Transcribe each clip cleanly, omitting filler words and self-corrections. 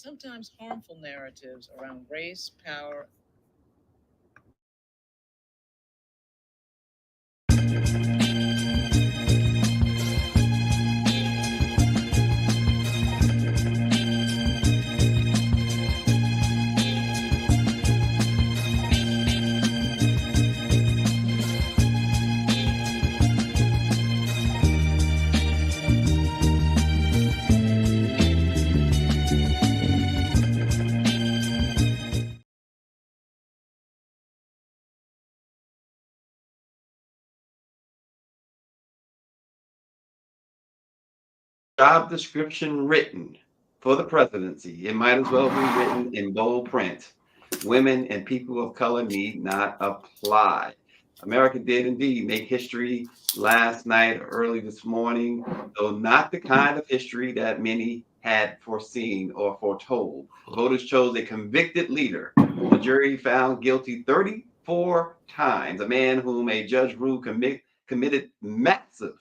sometimes harmful narratives around race, power, Job description written for the presidency. It might as well be written in bold print. Women and people of color need not apply. America did indeed make history last night, early this morning, though not the kind of history that many had foreseen or foretold. Voters chose a convicted leader. The jury found guilty 34 times, a man whom a judge ruled committed massive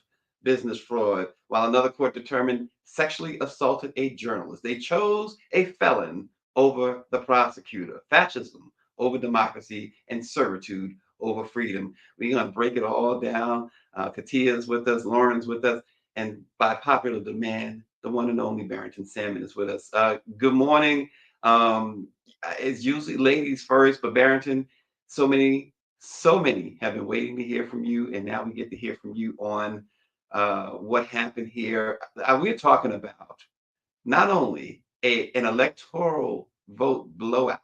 business fraud, while another court determined sexually assaulted a journalist. They chose a felon over the prosecutor, fascism over democracy, and servitude over freedom. We're going to break it all down. Katia's with us, Lauren's with us, and by popular demand, the one and only Barrington Salmon is with us. Good morning. Um, it's usually ladies first, but Barrington, so many have been waiting to hear from you, and now we get to hear from you on what happened here. We're talking about not only an electoral vote blowout,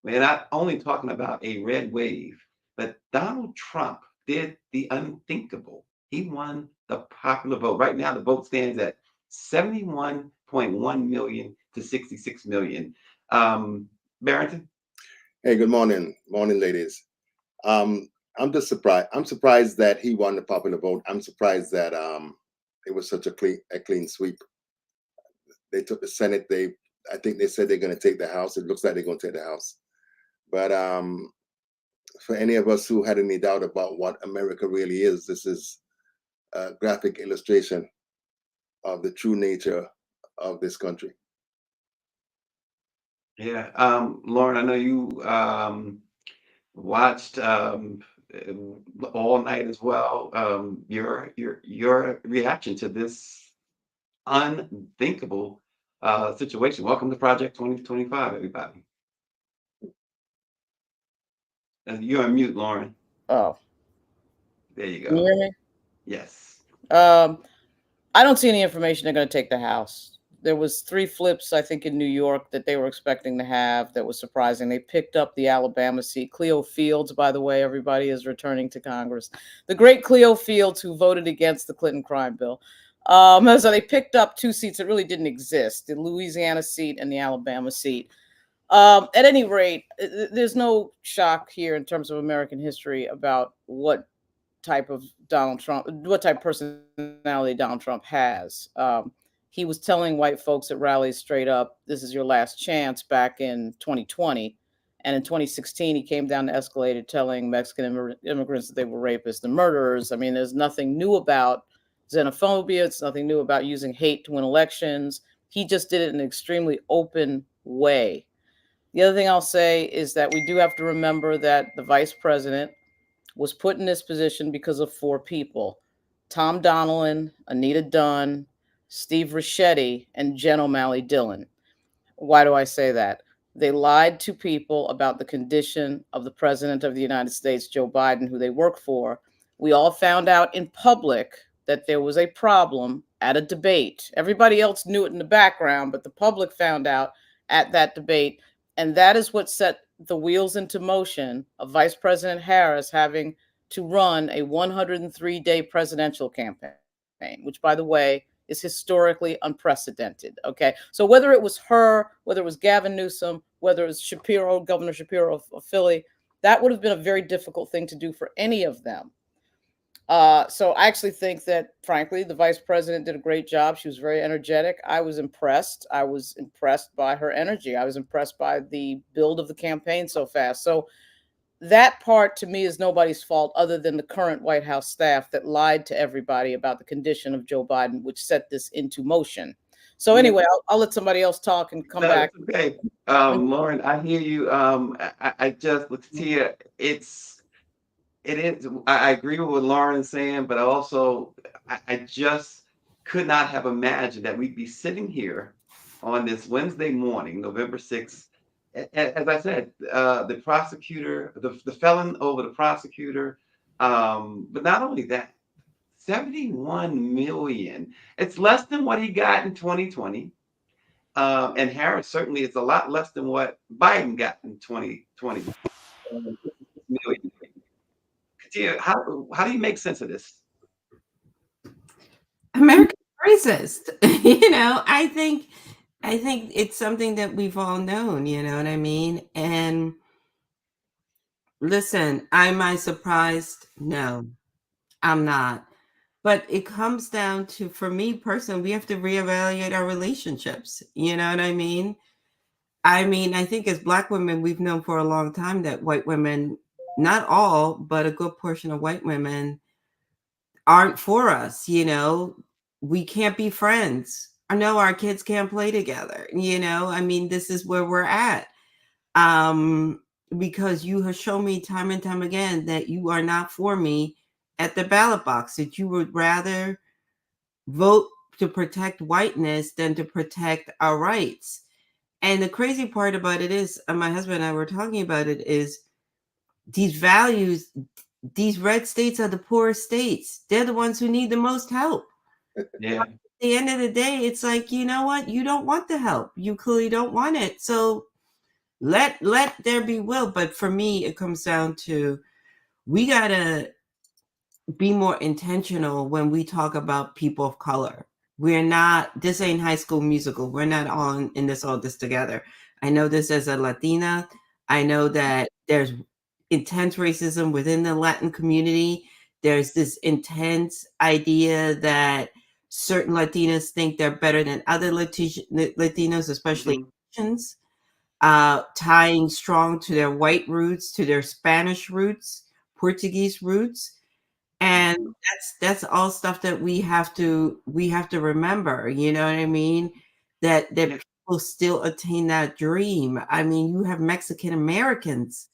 we're not only talking about a red wave, but Donald Trump did the unthinkable. He won the popular vote. Right now, the vote stands at 71.1 million to 66 million. Barrington? Hey, good morning, ladies. Um, I'm just surprised. I'm surprised that he won the popular vote. I'm surprised that it was such a clean sweep. They took the Senate. I think they said they're going to take the House. It looks like they're going to take the House. But for any of us who had any doubt about what America really is, this is a graphic illustration of the true nature of this country. Yeah. Lauren, I know you watched all night as well. Your reaction to this unthinkable situation. Welcome to Project 2025, everybody. You're on mute, Lauren. oh, There you can you go. hear me? Yes. Um, I don't see any information they're going to take the House. There was three flips, I think, in New York that they were expecting to have. That was surprising. They picked up the Alabama seat. Cleo Fields, by the way, everybody is returning to Congress. The great Cleo Fields, who voted against the Clinton crime bill. So they picked up two seats that really didn't exist: the Louisiana seat and the Alabama seat. At any rate, there's no shock here in terms of American history about what type of personality Donald Trump has. He was telling white folks at rallies straight up, "This is your last chance," back in 2020. And in 2016, he came down the escalator telling Mexican immigrants that they were rapists and murderers. I mean, there's nothing new about xenophobia. It's nothing new about using hate to win elections. He just did it in an extremely open way. The other thing I'll say is that we do have to remember that the vice president was put in this position because of four people: Tom Donilon, Anita Dunn, Steve Ricchetti, and Jen O'Malley Dillon. Why do I say that? They lied to people about the condition of the President of the United States, Joe Biden, who they work for. We all found out in public that there was a problem at a debate. Everybody else knew it in the background, but the public found out at that debate. And that is what set the wheels into motion of Vice President Harris having to run a 103-day presidential campaign, which, by the way, is historically unprecedented. Okay. So whether it was her, whether it was Gavin Newsom, whether it was Governor Shapiro of Philly, that would have been a very difficult thing to do for any of them. So I actually think that, frankly, the vice president did a great job. She was very energetic. I was impressed. I was impressed by her energy. I was impressed by the build of the campaign so fast. So that part to me is nobody's fault other than the current White House staff that lied to everybody about the condition of Joe Biden, which set this into motion. So Yeah. anyway, I'll let somebody else talk and come No, back. it's okay. Lauren, I hear you. I just look here. It is. I agree with what Lauren is saying, but I just could not have imagined that we'd be sitting here on this Wednesday morning, November 6th. As I said, the prosecutor, the felon over the prosecutor, but not only that, 71 million. It's less than what he got in 2020. And Harris certainly is a lot less than what Biden got in 2020. Million. Katia, how do you make sense of this? America's racist. I think it's something that we've all known, you know what I mean? And listen, am I surprised? No, I'm not. But it comes down to, for me personally, we have to reevaluate our relationships. You know what I mean? I think as Black women, we've known for a long time that white women, not all, but a good portion of white women aren't for us. We can't be friends. I know our kids can't play together. This is where we're at. Um, because you have shown me time and time again that you are not for me at the ballot box, that you would rather vote to protect whiteness than to protect our rights. And the crazy part about it is, my husband and I were talking about it, is these values, these red states are the poorest states. They're the ones who need the most help. Yeah. At the end of the day, it's like, you know what? You don't want the help. You clearly don't want it. So let there be will. But for me, it comes down to, we gotta be more intentional when we talk about people of color. We're not, this ain't High School Musical. We're not all in this together. I know this as a Latina. I know that there's intense racism within the Latin community. There's this intense idea that certain Latinas think they're better than other Latinos, especially Mhm. Asians, tying strong to their white roots, to their Spanish roots, Portuguese roots. And Mhm. that's all stuff that we have to remember, you know what I mean? That Yeah. people still attain that dream. I mean, you have Mexican Americans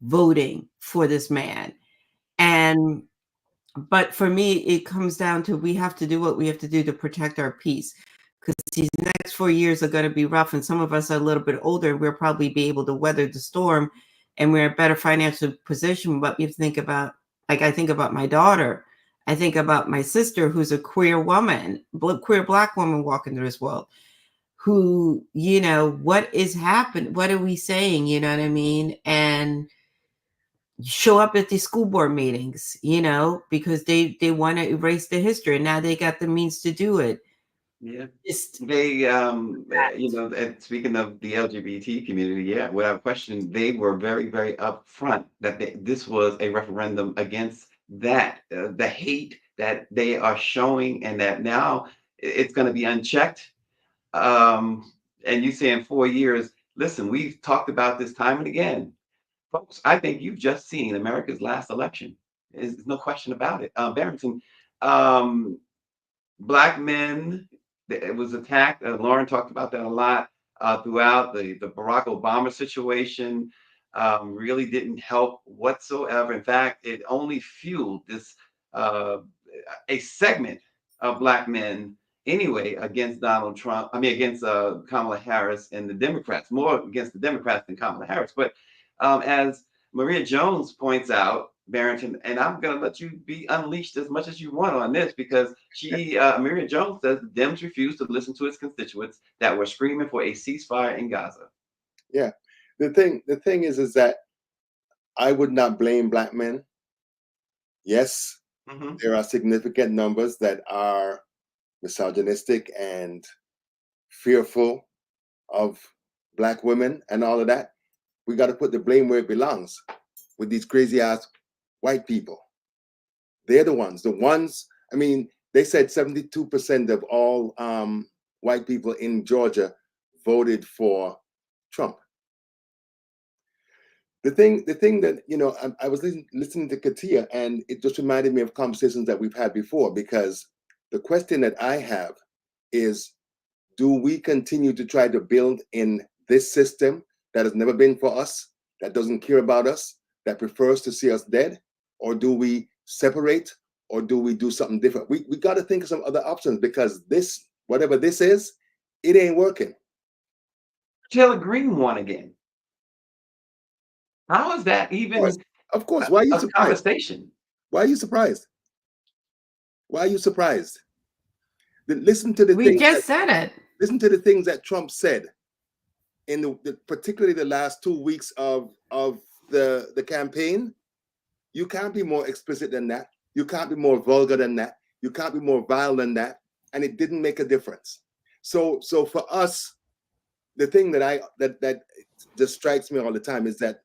voting for this man. And but for me, it comes down to, we have to do what we have to do to protect our peace. Because these next 4 years are going to be rough, and some of us are a little bit older. We'll probably be able to weather the storm, and we're in a better financial position. But you think about, like, I think about my daughter. I think about my sister, who's a queer woman, queer Black woman walking through this world, who, what is happening? What are we saying? You know what I mean? And show up at these school board meetings, because they want to erase the history. And now they got the means to do it. Yeah. Just They, and speaking of the LGBT community, yeah, without question, they were very, very upfront that this was a referendum against that, the hate that they are showing, and that now it's going to be unchecked. And you say in 4 years, listen, we've talked about this time and again. Folks, I think you've just seen America's last election. There's no question about it. Barrington, um, Black men, it was attacked. Lauren talked about that a lot throughout the Barack Obama situation. Really didn't help whatsoever. In fact, it only fueled this uh, a segment of Black men anyway against Donald Trump. I mean, against Kamala Harris and the Democrats, more against the Democrats than Kamala Harris. But as Maria Jones points out, Barrington, and I'm going to let you be unleashed as much as you want on this, because Maria Jones says the Dems refused to listen to its constituents that were screaming for a ceasefire in Gaza. Yeah. The thing is that I would not blame Black men. Yes, Mm-hmm. there are significant numbers that are misogynistic and fearful of Black women and all of that. We got to put the blame where it belongs, with these crazy ass white people. They're the ones. I mean, they said 72% of all white people in Georgia voted for Trump. The thing that, I was listening to Katia, and it just reminded me of conversations that we've had before, because the question that I have is, do we continue to try to build in this system that has never been for us, that doesn't care about us, that prefers to see us dead? Or do we separate? Or do we do something different? We got to think of some other options, because this, whatever this is, it ain't working. Taylor Green won again. How is that even Of course. Why are you a surprised? conversation? Why are you surprised? Why are you surprised? Listen to the We things just said it. listen to the things that Trump said in particularly the last 2 weeks of the campaign. You can't be more explicit than that. You can't be more vulgar than that. You can't be more vile than that. And it didn't make a difference. So for us, the thing that just strikes me all the time is that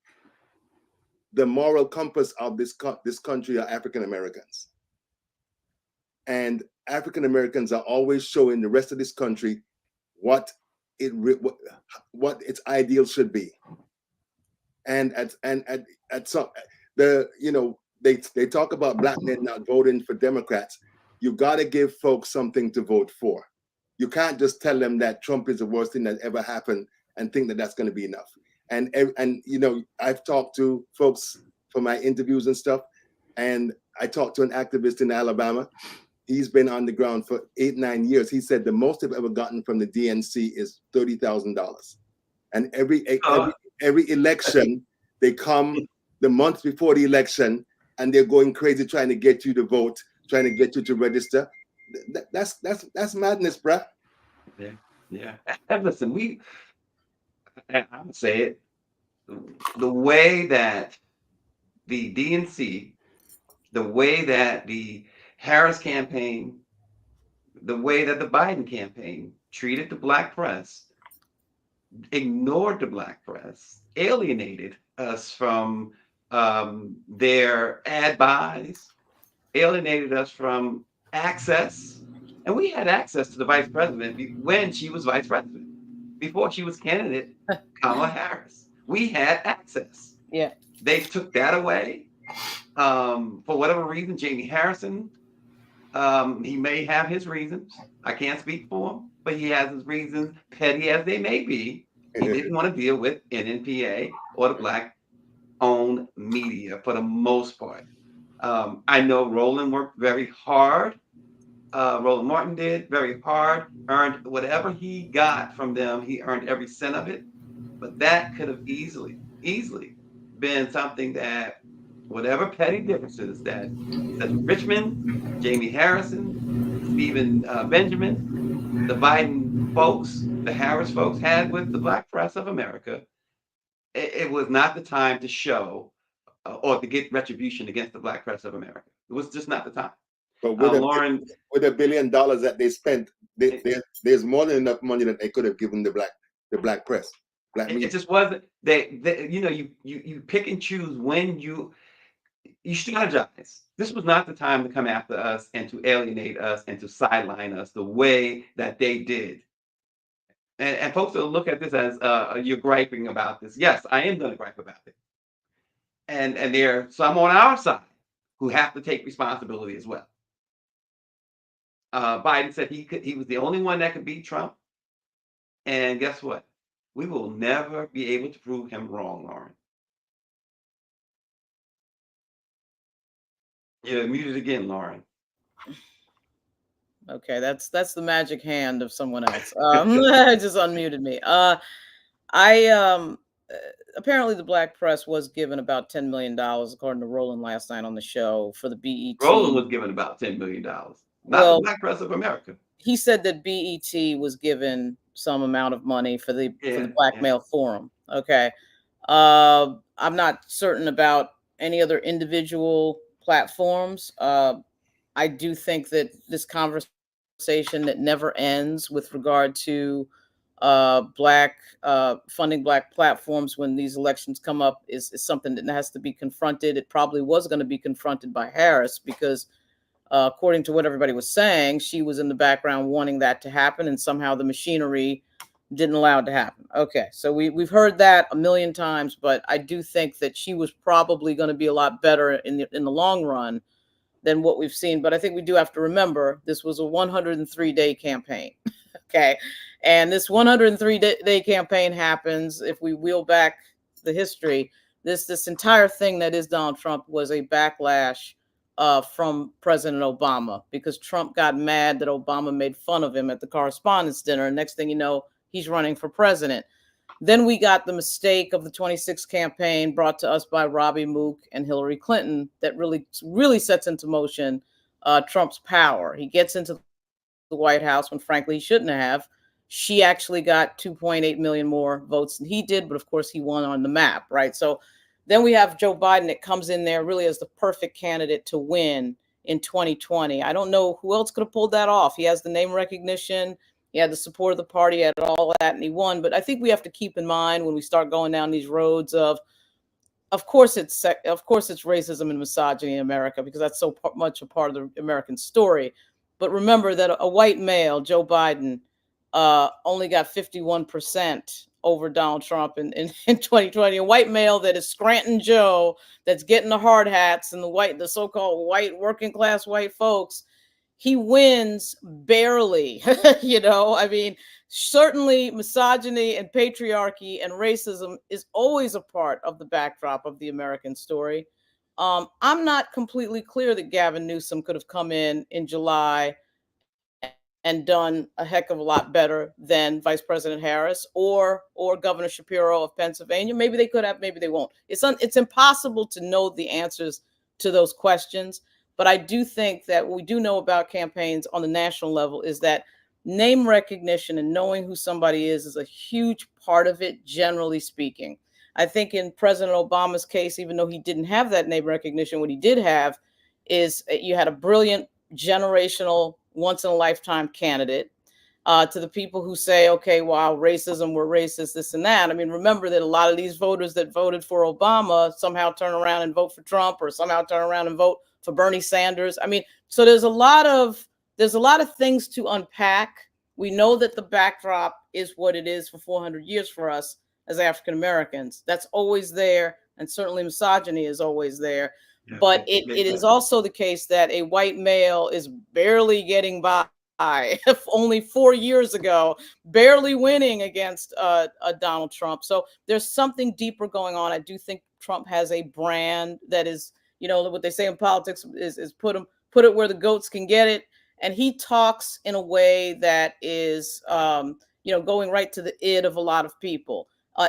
the moral compass of this country are African Americans. And African Americans are always showing the rest of this country what its ideal should be. And at some they talk about black men not voting for Democrats. You got to give folks something to vote for. You can't just tell them that Trump is the worst thing that ever happened and think that that's going to be enough. And I've talked to folks for my interviews and stuff, and I talked to an activist in Alabama. He's been on the ground for 8-9 years. He said the most they've ever gotten from the DNC is $30,000. And every election, they come the month before the election, and they're going crazy trying to get you to vote, trying to get you to register. That's madness, bruh. Yeah. And listen, I would say it, the way that the DNC, the way that the Harris campaign, the way that the Biden campaign treated the black press, ignored the black press, alienated us from their ad buys, alienated us from access. And we had access to the vice president when she was vice president, before she was candidate Kamala Harris. We had access. Yeah. They took that away. For whatever reason, Jamie Harrison, he may have his reasons. I can't speak for him, but he has his reasons, petty as they may be. He didn't want to deal with NNPA or the black-owned media for the most part. I know Roland worked very hard. Roland Martin did very hard, earned whatever he got from them. He earned every cent of it. But that could have easily been something that whatever petty differences that Cedric Richmond, Jamie Harrison, Stephen Benjamin, the Biden folks, the Harris folks had with the black press of America, it was not the time to show or to get retribution against the black press of America. It was just not the time. But with Lauren, with $1 billion that they spent, there's more than enough money that they could have given the black press. It just wasn't. You pick and choose when you strategize. This was not the time to come after us and to alienate us and to sideline us the way that they did. And folks will look at this as you're griping about this. Yes, I am going to gripe about it. And there are some on our side who have to take responsibility as well. Biden said he was the only one that could beat Trump. And guess what? We will never be able to prove him wrong, Lauren. You're muted again, Lauren. Okay, that's the magic hand of someone else. Just unmuted me. Apparently the black press was given about $10 million, according to Roland last night on the show, for the BET. Roland was given about $10 million, not the black press of America. He said that BET was given some amount of money for the Black Male Forum. Okay. I'm not certain about any other individual platforms. I do think that this conversation that never ends with regard to funding black platforms when these elections come up is something that has to be confronted. It probably was going to be confronted by Harris because according to what everybody was saying, she was in the background wanting that to happen, and somehow the machinery didn't allow it to happen. Okay, so we've heard that a million times, but I do think that she was probably going to be a lot better in the long run than what we've seen. But I think we do have to remember this was a 103-day campaign. Okay. And this 103-day campaign happens. If we wheel back the history, this entire thing that is Donald Trump was a backlash from President Obama, because Trump got mad that Obama made fun of him at the correspondence dinner. And next thing you know, he's running for president. Then we got the mistake of the 26 campaign brought to us by Robbie Mook and Hillary Clinton that really sets into motion Trump's power. He gets into the White House when frankly he shouldn't have. She actually got 2.8 million more votes than he did, but of course he won on the map, right? So then we have Joe Biden that comes in there really as the perfect candidate to win in 2020. I don't know who else could have pulled that off. He has the name recognition, he had the support of the party, he had all that, and he won. But I think we have to keep in mind when we start going down these roads of course it's racism and misogyny in America, because that's so much a part of the American story. But remember that a white male, Joe Biden, only got 51% over Donald Trump in 2020. A white male that is Scranton Joe, that's getting the hard hats and the so-called white working class white folks, he wins barely. I mean, certainly misogyny and patriarchy and racism is always a part of the backdrop of the American story. I'm not completely clear that Gavin Newsom could have come in July and done a heck of a lot better than Vice President Harris or Governor Shapiro of Pennsylvania. Maybe they could have, maybe they won't. It's impossible to know the answers to those questions. But I do think that what we do know about campaigns on the national level is that name recognition and knowing who somebody is a huge part of it, generally speaking. I think in President Obama's case, even though he didn't have that name recognition, what he did have is you had a brilliant generational, once in a lifetime candidate. To the people who say, okay, wow, racism, we're racist, this and that. I mean, remember that a lot of these voters that voted for Obama somehow turn around and vote for Trump, or somehow turn around and vote for Bernie Sanders. I mean, so there's a lot of things to unpack. We know that the backdrop is what it is for 400 years for us as African Americans. That's always there, and certainly misogyny is always there. Yeah, but it is also the case that a white male is barely getting by. Only 4 years ago, barely winning against Donald Trump. So there's something deeper going on. I do think Trump has a brand that is, what they say in politics is put it where the goats can get it. And he talks in a way that is, going right to the id of a lot of people.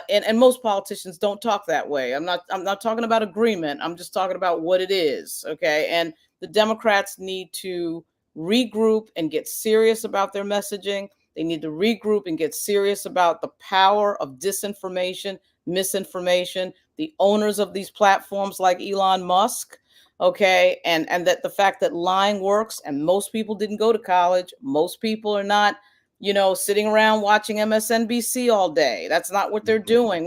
And most politicians don't talk that way. I'm not talking about agreement. I'm just talking about what it is. Okay. And the Democrats need to regroup and get serious about their messaging. They need to regroup and get serious about the power of disinformation, misinformation, the owners of these platforms like Elon Musk. Okay. And that the fact that lying works, and most people didn't go to college. Most people are not, sitting around watching MSNBC all day. That's not what they're doing.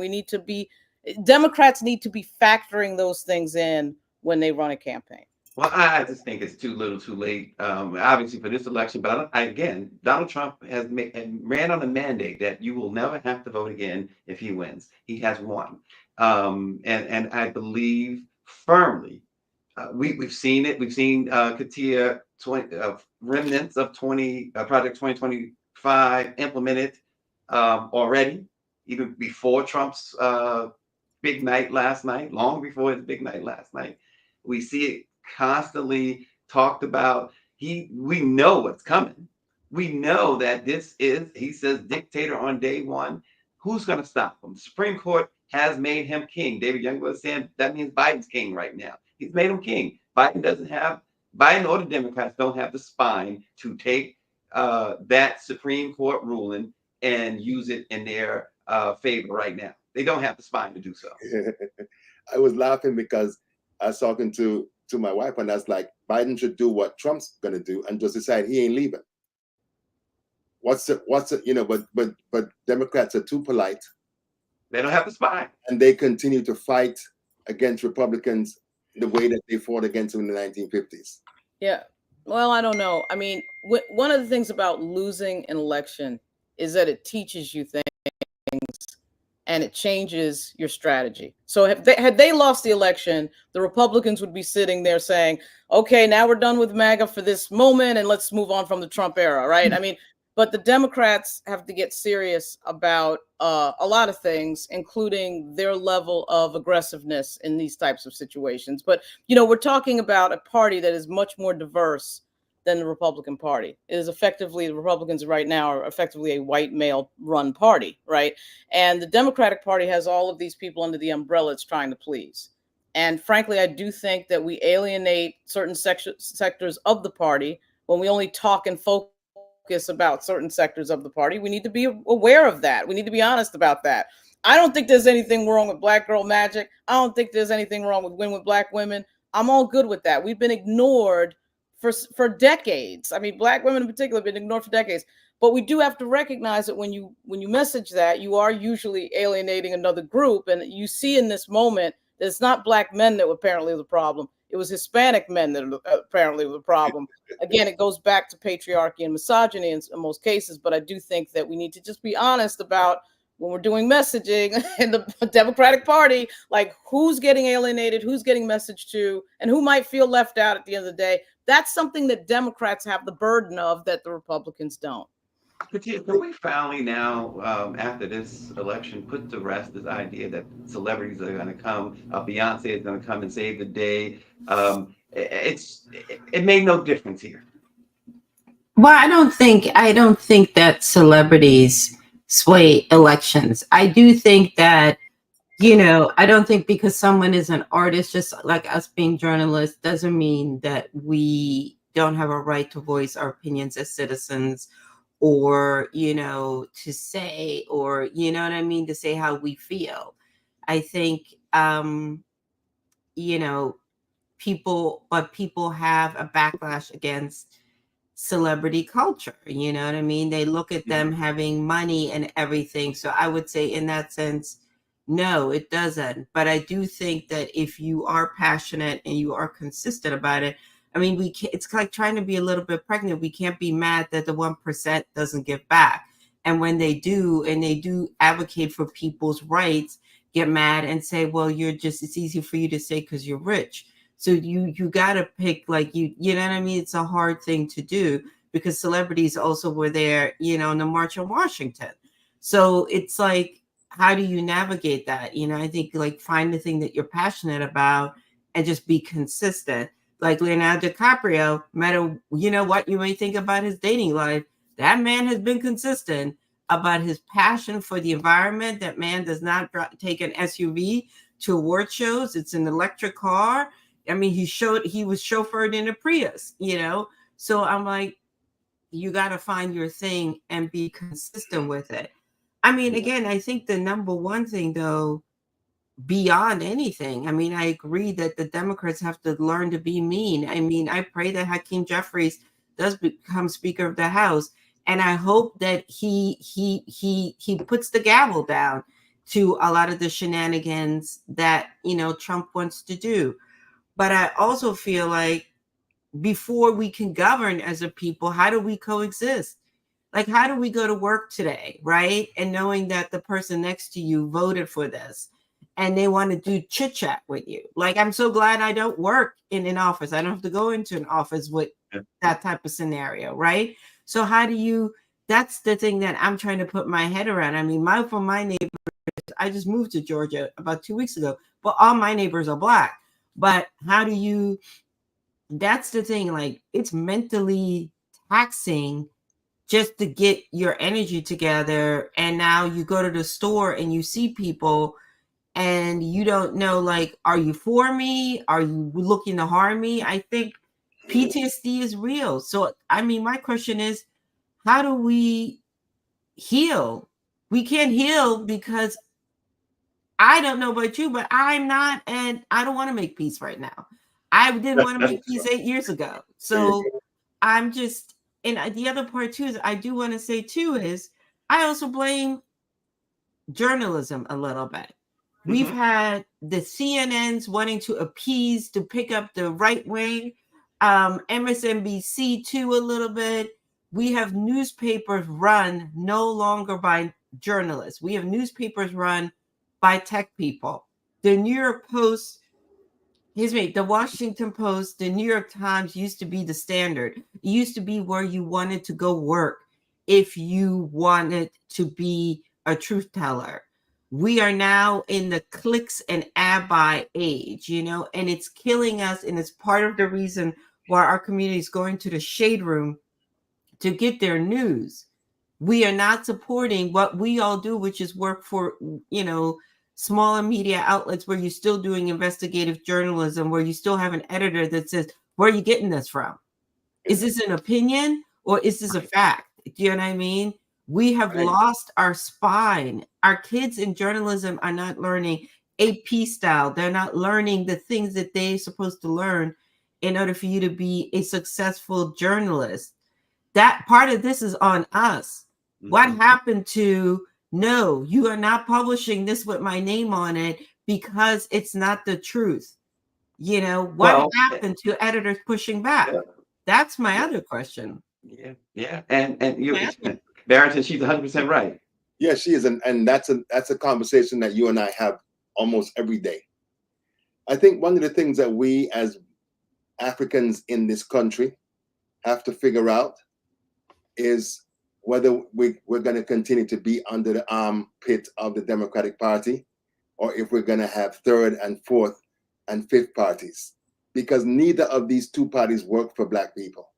Democrats need to be factoring those things in when they run a campaign. Well, I just think it's too little, too late. Obviously, for this election, but again, Donald Trump has ran on a mandate that you will never have to vote again if he wins. He has won, and I believe firmly. We've seen it. We've seen Katia remnants of Project 2025 implemented already, even before Trump's big night last night. Long before his big night last night, we see it constantly talked about. We know what's coming. We know that this is, he says, dictator on day one. Who's going to stop him? The Supreme Court has made him king. David Youngblood is saying that means Biden's king right now. He's made him king. Biden or the Democrats don't have the spine to take that Supreme Court ruling and use it in their favor right now. They don't have the spine to do so. I was laughing because I was talking to my wife, and that's like, Biden should do what Trump's gonna do and just decide he ain't leaving. But Democrats are too polite. They don't have the spine, and they continue to fight against Republicans the way that they fought against them in the 1950s. Yeah, well, I don't know. I mean, one of the things about losing an election is that it teaches you things and it changes your strategy. So had they lost the election, the Republicans would be sitting there saying, okay, now we're done with MAGA for this moment and let's move on from the Trump era, right? I mean, But the Democrats have to get serious about a lot of things, including their level of aggressiveness in these types of situations. But, we're talking about a party that is much more diverse than the Republican Party. It is effectively, the Republicans right now are effectively a white male run party, right? And the Democratic Party has all of these people under the umbrella it's trying to please. And frankly, I do think that we alienate certain sectors of the party when we only talk and focus about certain sectors of the party. We need to be aware of that. We need to be honest about that. I don't think there's anything wrong with Black Girl Magic. I don't think there's anything wrong with Win with Black Women. I'm all good with that. We've been ignored for decades. I mean, Black women in particular have been ignored for decades. But we do have to recognize that when you message that, you are usually alienating another group. And you see in this moment that it's not Black men that were apparently the problem. It was Hispanic men that apparently were the problem. Again, it goes back to patriarchy and misogyny in most cases. But I do think that we need to just be honest about when we're doing messaging in the Democratic Party, like who's getting alienated, who's getting messaged to, and who might feel left out at the end of the day. That's something that Democrats have the burden of that the Republicans don't. Can we finally now, after this election, put to rest this idea that celebrities are going to come, Beyonce is going to come and save the day? It made no difference here. Well, I don't think that celebrities sway elections. I do think that, I don't think because someone is an artist, just like us being journalists, doesn't mean that we don't have a right to voice our opinions as citizens, or, to say, or, to say how we feel. I think, people have a backlash against celebrity culture. You know what I mean? They look at them having money and everything. So I would say in that sense, no, it doesn't. But I do think that if you are passionate and you are consistent about it, I mean, it's like trying to be a little bit pregnant. We can't be mad that the 1% doesn't give back. And when they do, and they do advocate for people's rights, get mad and say, well, it's easy for you to say because you're rich. So you got to pick, like, you know what I mean? It's a hard thing to do because celebrities also were there, in the March on Washington. So it's like, how do you navigate that? I think, like, find the thing that you're passionate about and just be consistent. Like Leonardo DiCaprio, no matter, what you may think about his dating life, that man has been consistent about his passion for the environment. That man does not take an SUV to award shows. It's an electric car. I mean, he was chauffeured in a Prius, So I'm like, you got to find your thing and be consistent with it. I mean, again, I think the number one thing, though, beyond anything, I mean, I agree that the Democrats have to learn to be mean. I mean, I pray that Hakeem Jeffries does become Speaker of the House, and I hope that he puts the gavel down to a lot of the shenanigans that Trump wants to do. But I also feel like before we can govern as a people, how do we coexist? Like, how do we go to work today, right? And knowing that the person next to you voted for this and they want to do chit chat with you. Like, I'm so glad I don't work in an office. I don't have to go into an office with that type of scenario, right? So that's the thing that I'm trying to put my head around. I mean, for my neighbors, I just moved to Georgia about 2 weeks ago, but all my neighbors are Black. But that's the thing, like, it's mentally taxing just to get your energy together. And now you go to the store and you see people and you don't know, like, are you for me? Are you looking to harm me? I think PTSD is real. So, I mean, my question is, how do we heal? We can't heal because I don't know about you, but I'm not, and I don't want to make peace right now. I didn't want to make peace 8 years ago. So I'm just, and the other part too is I do want to say too is I also blame journalism a little bit. We've had the CNNs wanting to appease, to pick up the right wing, MSNBC too a little bit. We have newspapers run no longer by journalists. We have newspapers run by tech people. The New York Post, the Washington Post, the New York Times used to be the standard. It used to be where you wanted to go work. if you wanted to be a truth teller. We are now in the clicks and ally age, and it's killing us. And it's part of the reason why our community is going to the shade room to get their news. We are not supporting what we all do, which is work for, smaller media outlets where you're still doing investigative journalism, where you still have an editor that says, where are you getting this from? Is this an opinion or is this a fact? Do you know what I mean? We have lost our spine. Our kids in journalism are not learning AP style. They're not learning the things that they're supposed to learn in order for you to be a successful journalist. That part of this is on us. What happened to, no, you are not publishing this with my name on it because it's not the truth. What happened to editors pushing back? Yeah. That's my other question. Yeah. And you, Barrington, she's 100% right. Yeah, she is, and that's a conversation that you and I have almost every day. I think one of the things that we as Africans in this country have to figure out is whether we're going to continue to be under the armpit of the Democratic Party, or if we're going to have third and fourth and fifth parties, because neither of these two parties work for Black people.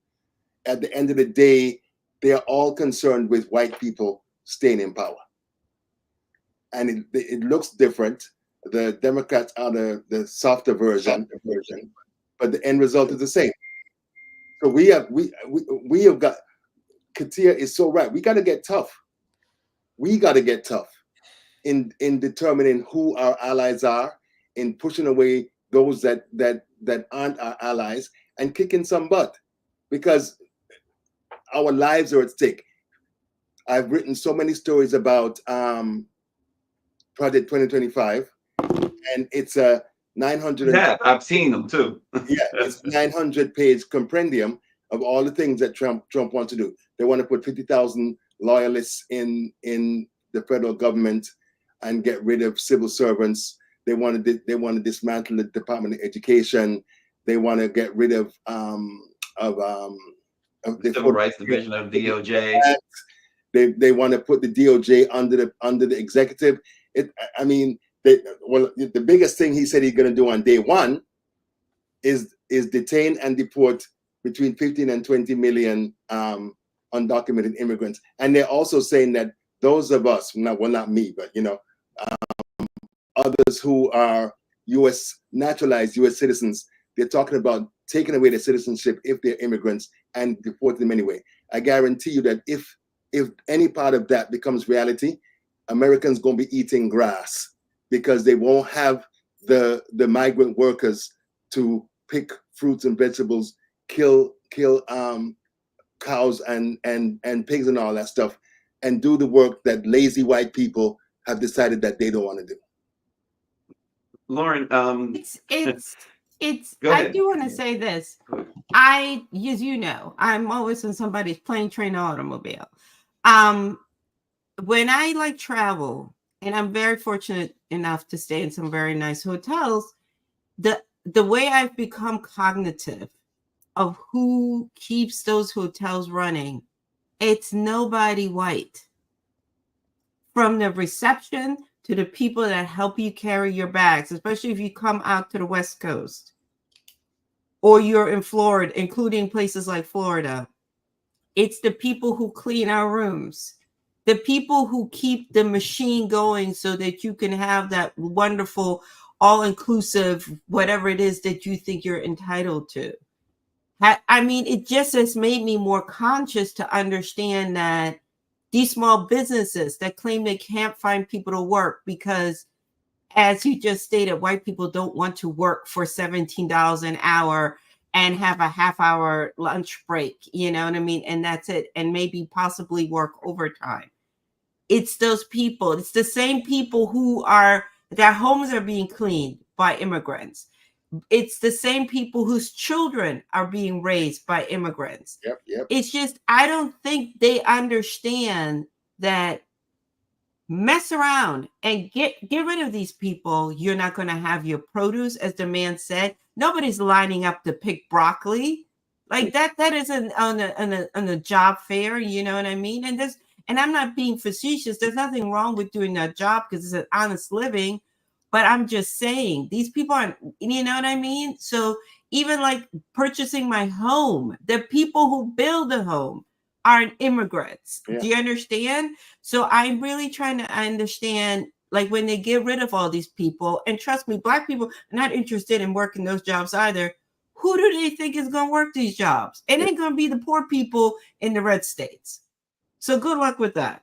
At the end of the day, they are all concerned with white people staying in power. And it looks different. The Democrats are the softer version, but the end result is the same. So we have got, Katia is so right. We got to get tough. We got to get tough in determining who our allies are, in pushing away those that aren't our allies, and kicking some butt, because our lives are at stake. I've written so many stories about Project 2025, and it's a 900. Yeah, I've seen them too. Yeah, it's 900-page compendium of all the things that Trump wants to do. They want to put 50,000 loyalists in the federal government and get rid of civil servants. They want to dismantle the Department of Education. They want to get rid of the Civil Rights Division of DOJ. They want to put the DOJ under the executive. The biggest thing he said he's going to do on day one is detain and deport between 15 and 20 million undocumented immigrants. And they're also saying that those of us, not me, but others who are naturalized U.S. citizens, they're talking about taking away their citizenship if they're immigrants and deporting them anyway. I guarantee you that if any part of that becomes reality, Americans going to be eating grass, because they won't have the migrant workers to pick fruits and vegetables, kill cows and pigs and all that stuff, and do the work that lazy white people have decided that they don't want to do. Lauren, it's Go ahead. I do want to say this. As you know, I'm always in somebody's plane, train, or automobile. When I travel, and I'm very fortunate enough to stay in some very nice hotels, the way I've become cognitive of who keeps those hotels running, it's nobody white. From the reception to the people that help you carry your bags, especially if you come out to the West Coast or you're in Florida, including places like Florida. It's the people who clean our rooms, the people who keep the machine going so that you can have that wonderful, all-inclusive, whatever it is that you think you're entitled to. It just has made me more conscious to understand that these small businesses that claim they can't find people to work because, as you just stated, white people don't want to work for $17 an hour and have a half-hour lunch break, you know what I mean? And that's it. And maybe possibly work overtime. It's those people. It's the same people who their homes are being cleaned by immigrants. It's the same people whose children are being raised by immigrants. Yep. It's just, I don't think they understand that. Mess around and get rid of these people. You're not going to have your produce, as the man said. Nobody's lining up to pick broccoli. Like that isn't on a job fair, you know what I mean? And I'm not being facetious. There's nothing wrong with doing that job because it's an honest living. But I'm just saying, these people aren't, you know what I mean? So even like purchasing my home, the people who build a home aren't immigrants. Yeah. Do you understand? So I'm really trying to understand, like when they get rid of all these people, and trust me, Black people are not interested in working those jobs either. Who do they think is going to work these jobs? It ain't going to be the poor people in the red states. So good luck with that.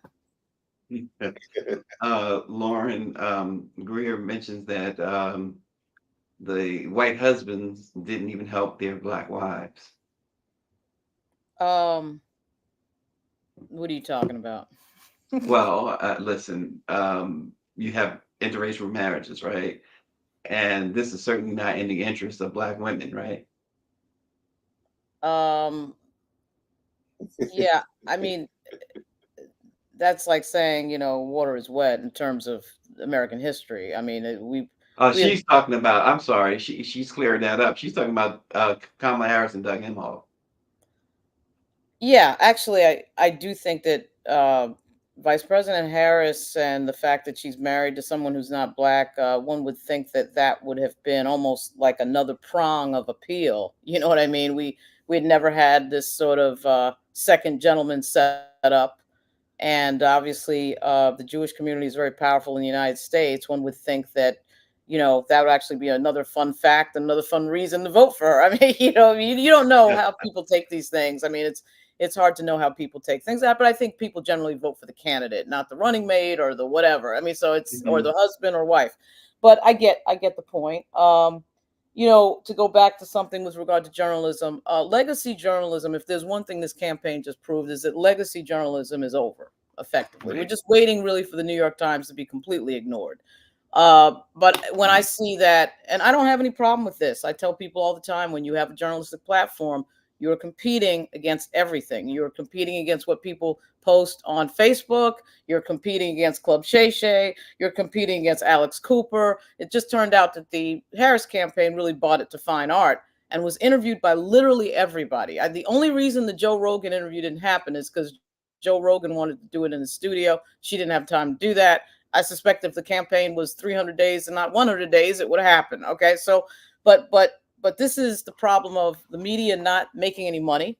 Lauren Greer mentions that the white husbands didn't even help their Black wives. What are you talking about? Well, listen, you have interracial marriages, right? And this is certainly not in the interest of Black women, right? Um, yeah, I mean, that's like saying, water is wet in terms of American history. I mean, we have, She's talking about, I'm sorry, she's clearing that up. She's talking about Kamala Harris and Doug Emhoff. yeah, actually, I do think that Vice President Harris and the fact that she's married to someone who's not Black, one would think that that would have been almost like another prong of appeal. You know what I mean? We'd never had this sort of second gentleman set up. And obviously, the Jewish community is very powerful in the United States. One would think that, that would actually be another fun fact, another fun reason to vote for her. I mean, you don't know how people take these things. I mean, it's hard to know how people take things out, but I think people generally vote for the candidate, not the running mate or the whatever. I mean, so it's or the husband or wife. But I get the point. To go back to something with regard to journalism, legacy journalism, if there's one thing this campaign just proved, is that legacy journalism is over, effectively. We're just waiting really for the New York Times to be completely ignored. But when I see that, and I don't have any problem with this, I tell people all the time, when you have a journalistic platform, you're competing against everything. You're competing against what people post on Facebook. You're competing against Club Shay Shay. You're competing against Alex Cooper. It just turned out that the Harris campaign really bought it to fine art and was interviewed by literally everybody. The only reason the Joe Rogan interview didn't happen is because Joe Rogan wanted to do it in the studio. She didn't have time to do that. I suspect if the campaign was 300 days and not 100 days, it would have happened. Okay, so but this is the problem of the media not making any money,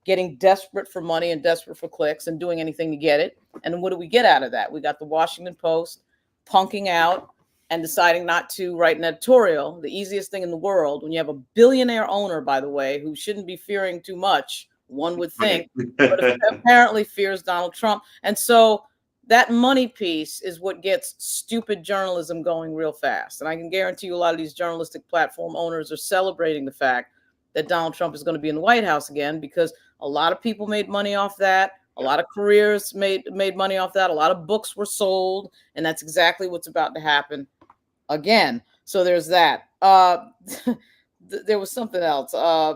getting desperate for money and desperate for clicks and doing anything to get it. And what do we get out of that? We got the Washington Post punking out and deciding not to write an editorial, the easiest thing in the world, when you have a billionaire owner, by the way, who shouldn't be fearing too much, one would think, but apparently fears Donald Trump. And so that money piece is what gets stupid journalism going real fast. And I can guarantee you a lot of these journalistic platform owners are celebrating the fact that Donald Trump is going to be in the White House again, because a lot of people made money off that. A lot of careers made money off that. A lot of books were sold. And that's exactly what's about to happen again. So there's that. There was something else. I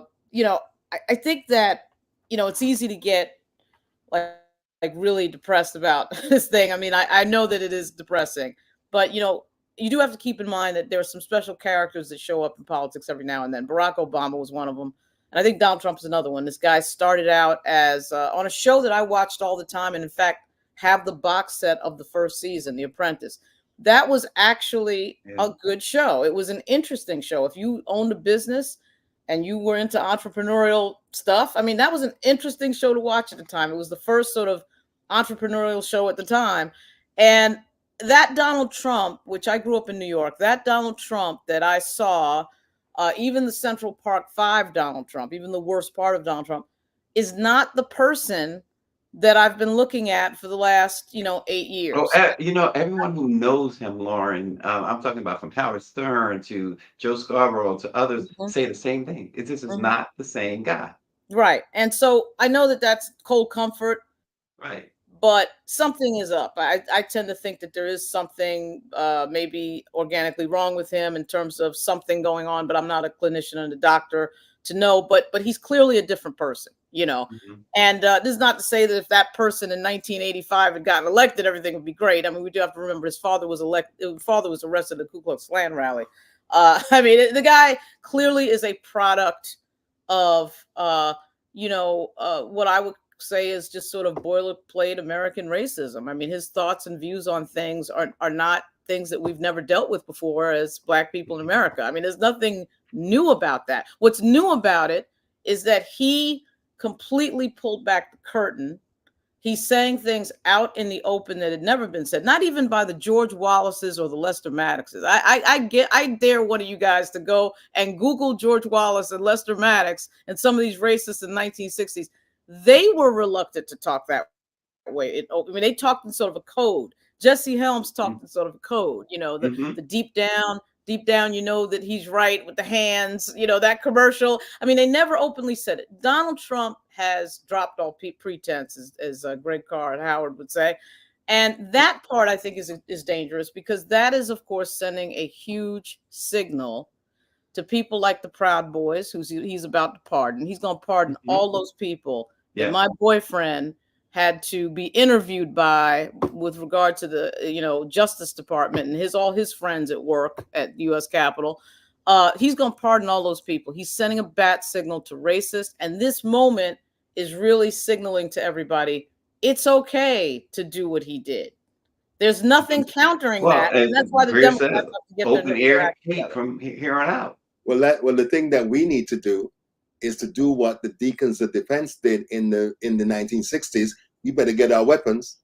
think that, it's easy to get like really depressed about this thing. I mean, I know that it is depressing, but you do have to keep in mind that there are some special characters that show up in politics every now and then. Barack Obama was one of them, and I think Donald Trump is another one. This guy started out as on a show that I watched all the time, and in fact have the box set of the first season, The Apprentice. That was actually a good show. It was an interesting show. If you owned a business and you were into entrepreneurial stuff, I mean, that was an interesting show to watch at the time. It was the first sort of entrepreneurial show at the time. And that Donald Trump, which I grew up in New York, that Donald Trump that I saw, even the Central Park 5 Donald Trump, even the worst part of Donald Trump, is not the person that I've been looking at for the last, 8 years. Everyone who knows him, Lauren, I'm talking about from Howard Stern to Joe Scarborough to others, say the same thing. This is not the same guy. Right. And so I know that that's cold comfort. Right. But something is up. I tend to think that there is something maybe organically wrong with him in terms of something going on, but I'm not a clinician and a doctor to know, but he's clearly a different person, And this is not to say that if that person in 1985 had gotten elected, everything would be great. I mean, we do have to remember his father was arrested at the Ku Klux Klan rally. I mean, the guy clearly is a product of what I would say is just sort of boilerplate American racism. I mean, his thoughts and views on things are not things that we've never dealt with before as Black people in America. I mean, there's nothing new about that. What's new about it is that he completely pulled back the curtain. He's saying things out in the open that had never been said, not even by the George Wallaces or the Lester Maddoxes. I dare one of you guys to go and Google George Wallace and Lester Maddox and some of these racists in the 1960s. They were reluctant to talk that way. I mean, they talked in sort of a code. Jesse Helms talked in sort of a code, the deep down, you know that he's right with the hands, that commercial. I mean, they never openly said it. Donald Trump has dropped all pretense, as Greg Carr and Howard would say. And that part, I think, is dangerous, because that is, of course, sending a huge signal to people like the Proud Boys, who he's about to pardon. He's going to pardon all those people that my boyfriend had to be interviewed by with regard to the Justice Department and all his friends at work at U.S. Capitol. He's going to pardon all those people. He's sending a bat signal to racists, and this moment is really signaling to everybody it's okay to do what he did. There's nothing countering that, and that's why the Democrats have to get open their air hate from here on out. Well, the thing that we need to do is to do what the Deacons of Defense did in the 1960s. We better get our weapons,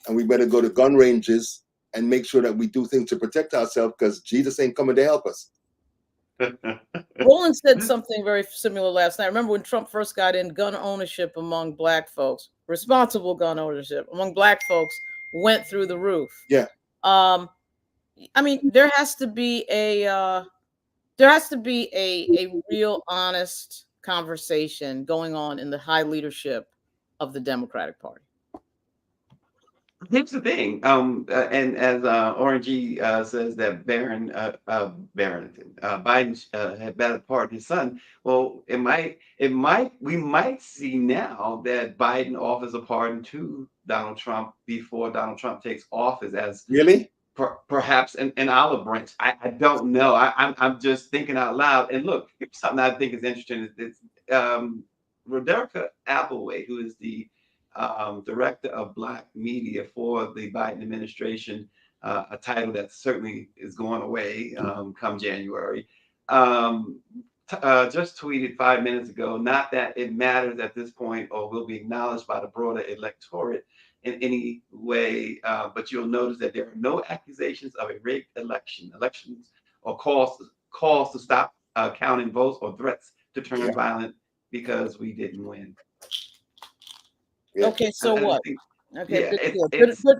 and we better go to gun ranges and make sure that we do things to protect ourselves, because Jesus ain't coming to help us. Roland said something very similar last night. Remember when Trump first got in, gun ownership among Black folks, responsible gun ownership among Black folks went through the roof. Yeah. I mean, there has to be a real honest conversation going on in the high leadership of the Democratic Party. Here's the thing, and as Orangey says that Biden had better pardon his son. Well, we might see now that Biden offers a pardon to Donald Trump before Donald Trump takes office, as really perhaps an olive branch. I don't know. I'm just thinking out loud. And look, something I think is interesting is Roderica Applewhite, who is the director of Black media for the Biden administration, a title that certainly is going away come January, just tweeted 5 minutes ago, not that it matters at this point or will be acknowledged by the broader electorate in any way, but you'll notice that there are no accusations of a rigged elections or calls to stop counting votes or threats to turn violent because we didn't win. Yeah. Okay, so what? Okay, yeah,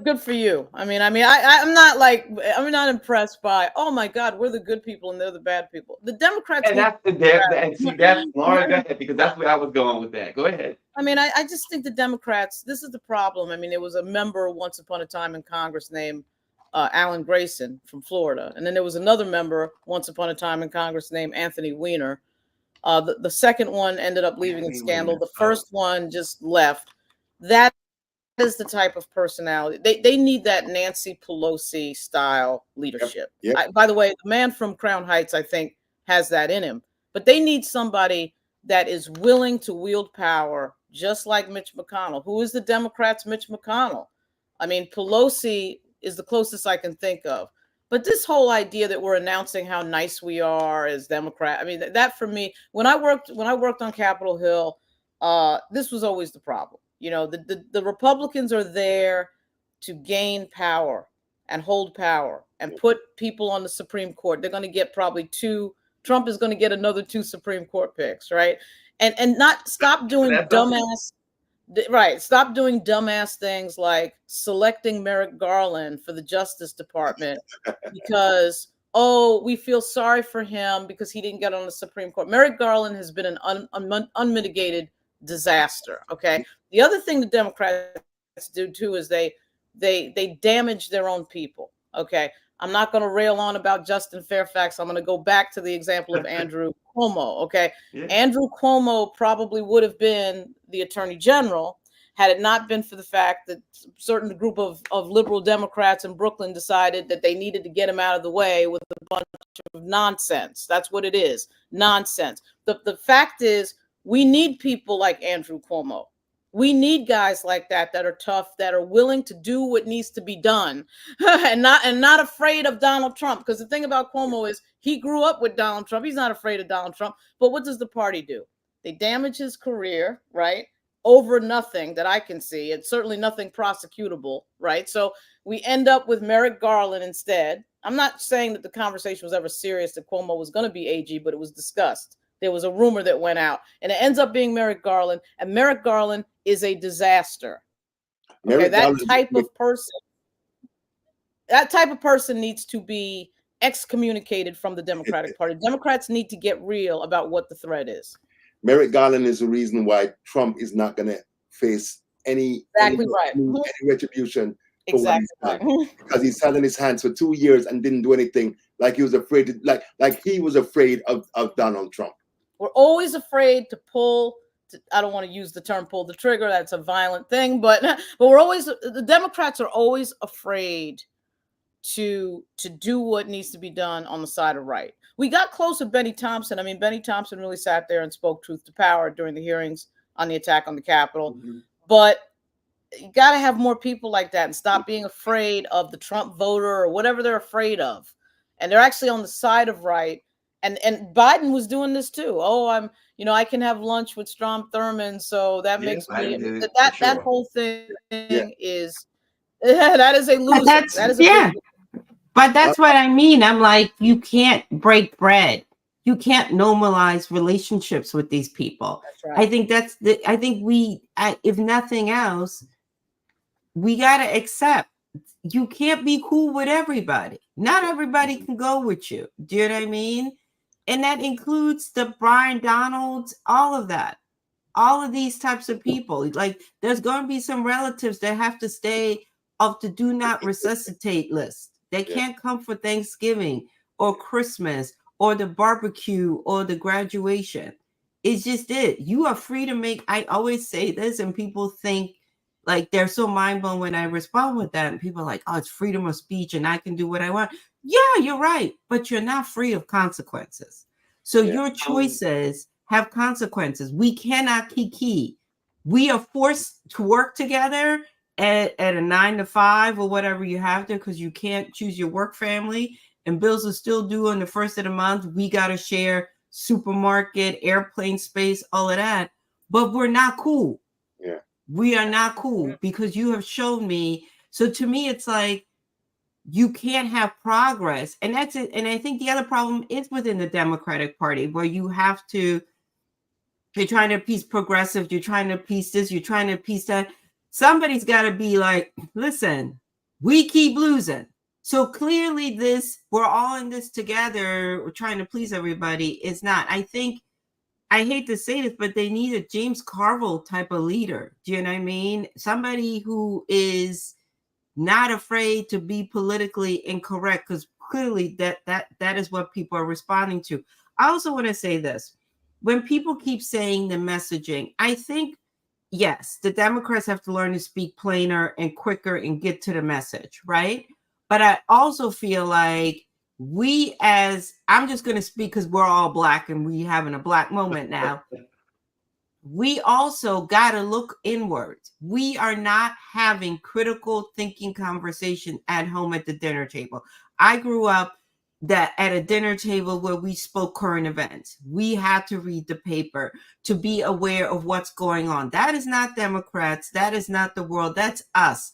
good for you. I'm not impressed by, oh my God, we're the good people and they're the bad people. The Democrats. And that's Lauren, go ahead, because that's where I was going with that. Go ahead. I mean, I just think the Democrats, this is the problem. I mean, there was a member once upon a time in Congress named Alan Grayson from Florida. And then there was another member once upon a time in Congress named Anthony Weiner. The second one ended up leaving in scandal. The first one just left. That is the type of personality. They need that Nancy Pelosi style leadership. Yep. By the way, the man from Crown Heights, I think, has that in him. But they need somebody that is willing to wield power, just like Mitch McConnell. Who is the Democrats' Mitch McConnell? I mean, Pelosi is the closest I can think of. But this whole idea that we're announcing how nice we are as Democrats, I mean, that for me, when I worked on Capitol Hill, this was always the problem. The Republicans are there to gain power and hold power and put people on the Supreme Court. They're going to get probably Trump is going to get another 2 Supreme Court picks, right? And not stop doing Stop doing dumbass things like selecting Merrick Garland for the Justice Department because, we feel sorry for him because he didn't get on the Supreme Court. Merrick Garland has been an unmitigated disaster. Okay. The other thing the Democrats do too is they damage their own people. Okay. I'm not going to rail on about Justin Fairfax. I'm going to go back to the example of Andrew Cuomo. Okay. Yeah. Andrew Cuomo probably would have been the attorney general had it not been for the fact that a certain group of liberal Democrats in Brooklyn decided that they needed to get him out of the way with a bunch of nonsense. That's what it is. Nonsense. The fact is, we need people like Andrew Cuomo. We need guys like that are tough, that are willing to do what needs to be done, and not afraid of Donald Trump. Because the thing about Cuomo is he grew up with Donald Trump. He's not afraid of Donald Trump. But what does the party do? They damage his career, right? Over nothing that I can see. It's certainly nothing prosecutable, right? So we end up with Merrick Garland instead. I'm not saying that the conversation was ever serious that Cuomo was going to be AG, but it was discussed. There was a rumor that went out, and it ends up being Merrick Garland, and Merrick Garland is a disaster. Okay, that type of person needs to be excommunicated from the Democratic Party. Democrats need to get real about what the threat is. Merrick Garland is the reason why Trump is not going to face any retribution for what he's done, because he's held in his hands for 2 years and didn't do anything. Like he was afraid to, like he was afraid of Donald Trump. We're always afraid to pull. I don't want to use the term "pull the trigger." That's a violent thing, but the Democrats are always afraid to do what needs to be done on the side of right. We got close with Benny Thompson. I mean, Benny Thompson really sat there and spoke truth to power during the hearings on the attack on the Capitol. Mm-hmm. But you got to have more people like that and stop being afraid of the Trump voter or whatever they're afraid of. And they're actually on the side of right. And Biden was doing this too. Oh, I can have lunch with Strom Thurmond, so that makes me that whole thing is that is a loser. That is a But that's what I mean. I'm like, you can't break bread. You can't normalize relationships with these people. That's right. I think if nothing else, we got to accept you can't be cool with everybody. Not everybody can go with you. Do you know what I mean? And that includes the Brian Donalds, all of that. All of these types of people. Like, there's going to be some relatives that have to stay off the do not resuscitate list. They can't come for Thanksgiving or Christmas or the barbecue or the graduation. It's just it. You are free to make, I always say this, and people think like they're so mind blown when I respond with that. And people are like, oh, it's freedom of speech and I can do what I want. Yeah, you're right. But you're not free of consequences. So your choices have consequences. We cannot kiki. We are forced to work together at a 9 to 5 or whatever you have to, because you can't choose your work family and bills are still due on the first of the month. We got to share supermarket, airplane space, all of that. But we're not cool. Yeah. We are not cool because you have shown me. So to me, it's like, you can't have progress. And that's it. And I think the other problem is within the Democratic Party, where you have to, you're trying to appease progressive, you're trying to appease this, you're trying to appease that. Somebody's got to be like, listen, we keep losing. So clearly we're all in this together, we're trying to please everybody. It's not. I think, I hate to say this, but they need a James Carville type of leader. Do you know what I mean? Somebody who is not afraid to be politically incorrect, because clearly that is what people are responding to. I also want to say this. When people keep saying the messaging, I think, yes, the Democrats have to learn to speak plainer and quicker and get to the message, right? But I also feel like I'm just going to speak because we're all Black and we having a Black moment now. We also got to look inwards. We are not having critical thinking conversation at home at the dinner table. I grew up at a dinner table where we spoke current events. We had to read the paper to be aware of what's going on. That is not Democrats. That is not the world. That's us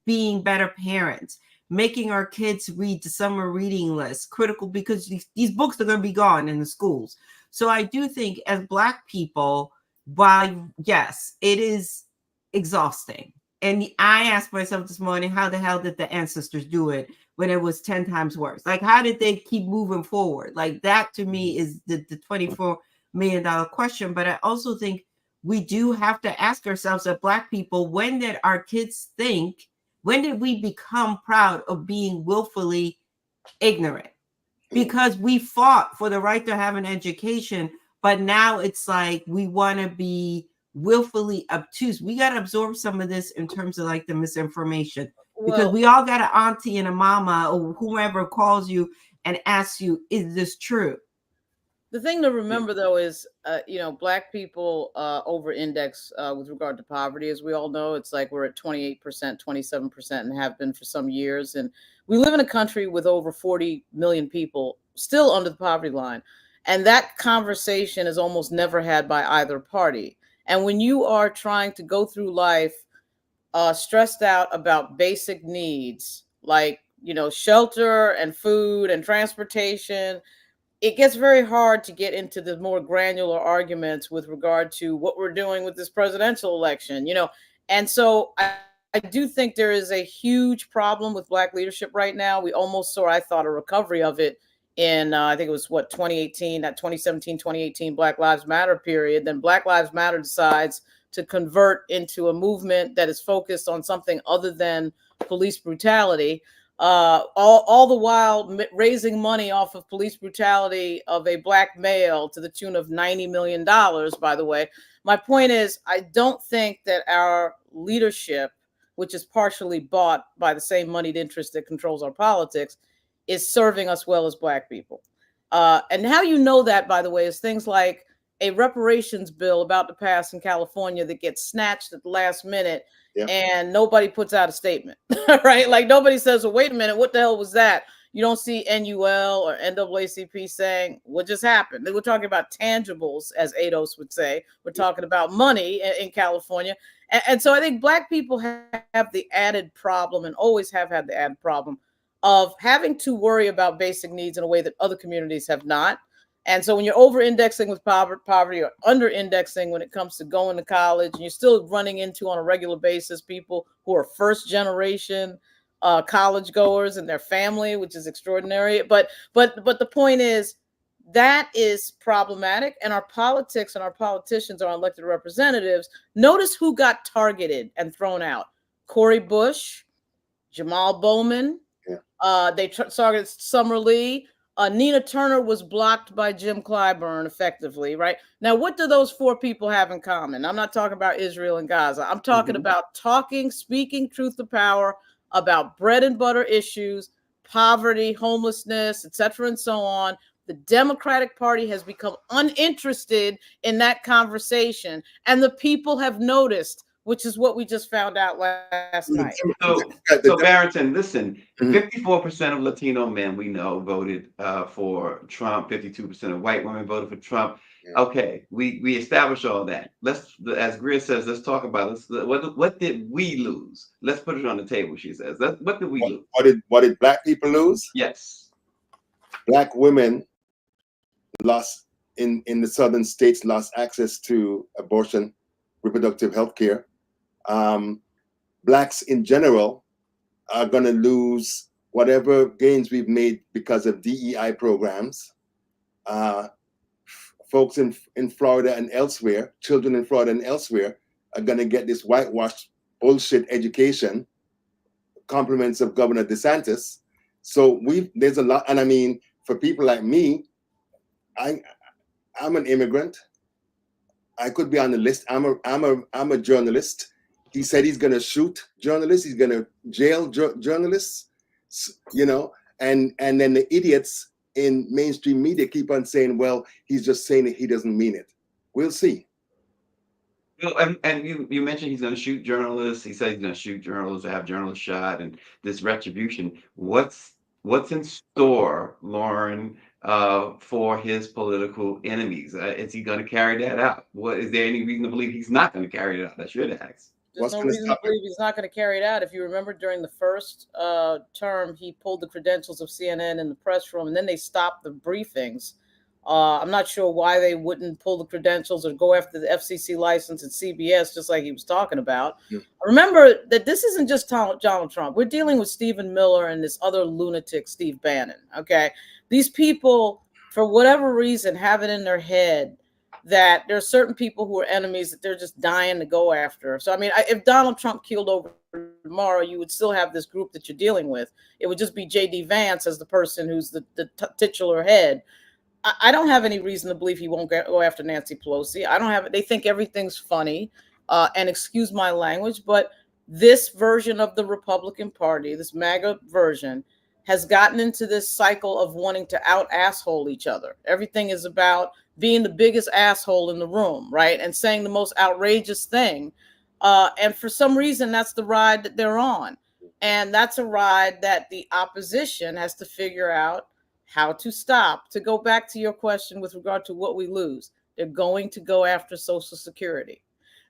being better parents, making our kids read the summer reading list, critical, because these books are going to be gone in the schools. So I do think as Black people, while yes, it is exhausting. And I asked myself this morning, how the hell did the ancestors do it when it was 10 times worse? Like, how did they keep moving forward? Like, that to me is the $24 million question. But I also think we do have to ask ourselves as Black people, when did our kids think, when did we become proud of being willfully ignorant? Because we fought for the right to have an education, but now it's like we want to be willfully obtuse. We got to absorb some of this in terms of like the misinformation, because Well, we all got an auntie and a mama or whomever calls you and asks you, is this true? the thing to remember though is, Black people over-index with regard to poverty, as we all know. It's like we're at 28%, 27%, and have been for some years. And we live in a country with over 40 million people still under the poverty line, and that conversation is almost never had by either party. And when you are trying to go through life stressed out about basic needs like shelter and food and transportation, it gets very hard to get into the more granular arguments with regard to what we're doing with this presidential election, And so I do think there is a huge problem with Black leadership right now. We almost saw, I thought, a recovery of it in, I think it was 2018, that 2017, 2018 Black Lives Matter period. Then Black Lives Matter decides to convert into a movement that is focused on something other than police brutality. All the while raising money off of police brutality of a Black male to the tune of $90 million, by the way. My point is, I don't think that our leadership, which is partially bought by the same moneyed interest that controls our politics, is serving us well as Black people. And how you know that, by the way, is things like a reparations bill about to pass in California that gets snatched at the last minute. Yeah. And nobody puts out a statement, right? Like nobody says, well, wait a minute, what the hell was that? You don't see NUL or NAACP saying what just happened. They were talking about tangibles, as ADOS would say. We're talking about money in California. And so I think Black people have the added problem, and always have had the added problem, of having to worry about basic needs in a way that other communities have not. And so when you're over-indexing with poverty, or under-indexing when it comes to going to college, and you're still running into on a regular basis people who are first-generation college goers and their family, which is extraordinary. But the point is, that is problematic. And our politics and our politicians, our elected representatives, notice who got targeted and thrown out: Cori Bush, Jamal Bowman. Yeah. They targeted Summer Lee. Nina Turner was blocked by Jim Clyburn effectively, right? Now, what do those four people have in common? I'm not talking about Israel and Gaza. I'm talking about speaking truth to power about bread and butter issues, poverty, homelessness, etc., and so on. The Democratic Party has become uninterested in that conversation, and the people have noticed, which is what we just found out last night. So Barrington, listen, 54% of Latino men we know voted for Trump. 52% of white women voted for Trump. Yeah. Okay, we established all that. Let's, as Greer says, let's talk about what did we lose? Let's put it on the table. She says, what did we lose? What did Black people lose? Yes, Black women lost in the southern states, lost access to abortion, reproductive health care. Blacks in general are going to lose whatever gains we've made because of DEI programs. Folks in Florida and elsewhere, children in Florida and elsewhere, are going to get this whitewashed bullshit education, compliments of Governor DeSantis. So there's a lot, and I mean, for people like me, I'm an immigrant. I could be on the list. I'm a journalist. He said he's going to shoot journalists. He's going to jail journalists, and then the idiots in mainstream media keep on saying, well, he's just saying it. He doesn't mean it. We'll see. Well, and you mentioned he's going to shoot journalists. He said he's going to shoot journalists, or have journalists shot, and this retribution. What's in store, Lauren, for his political enemies? Is he going to carry that out? Is there any reason to believe he's not going to carry it out? I should ask. There's no reason to believe he's not going to carry it out. If you remember, during the first term, he pulled the credentials of CNN in the press room, and then they stopped the briefings. I'm not sure why they wouldn't pull the credentials or go after the FCC license at CBS, just like he was talking about. Yeah. Remember that this isn't just Donald Trump. We're dealing with Stephen Miller and this other lunatic, Steve Bannon. Okay, these people, for whatever reason, have it in their head that there are certain people who are enemies that they're just dying to go after. So, I mean, if Donald Trump keeled over tomorrow, you would still have this group that you're dealing with. It would just be J.D. Vance as the person who's the titular head. I don't have any reason to believe he won't go after Nancy Pelosi. I don't have. They think everything's funny, and excuse my language, but this version of the Republican Party, this MAGA version, has gotten into this cycle of wanting to out asshole each other. Everything is about being the biggest asshole in the room, right, and saying the most outrageous thing. And for some reason, that's the ride that they're on, and that's a ride that the opposition has to figure out how to stop. To go back to your question with regard to what we lose, they're going to go after Social Security.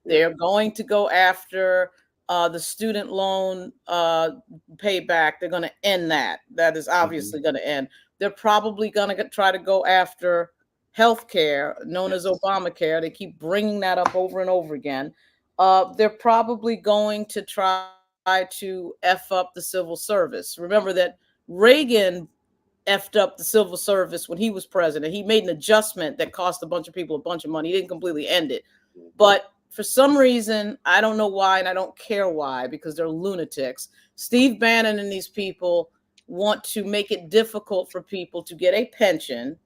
They're going to go after the student loan payback. They're going to end that. That is obviously going to end. They're probably going to try to go after health care, known as Obamacare. They keep bringing that up over and over again. They're probably going to try to F up the civil service. Remember that Reagan effed up the civil service when he was president. He made an adjustment that cost a bunch of people a bunch of money. He didn't completely end it. But for some reason, I don't know why, and I don't care why, because they're lunatics. Steve Bannon and these people want to make it difficult for people to get a pension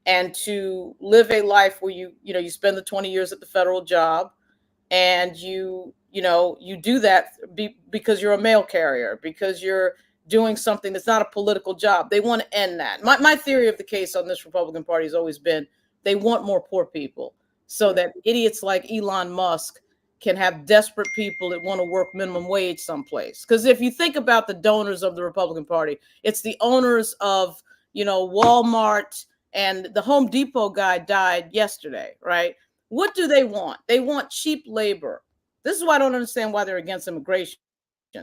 and to live a life where you spend the 20 years at the federal job, and you do that because you're a mail carrier, because you're doing something that's not a political job. They want to end that. My theory of the case on this Republican Party has always been they want more poor people so that idiots like Elon Musk can have desperate people that want to work minimum wage someplace. Because if you think about the donors of the Republican Party, it's the owners of, Walmart, and the Home Depot guy died yesterday, right? What do they want? They want cheap labor. This is why I don't understand why they're against immigration.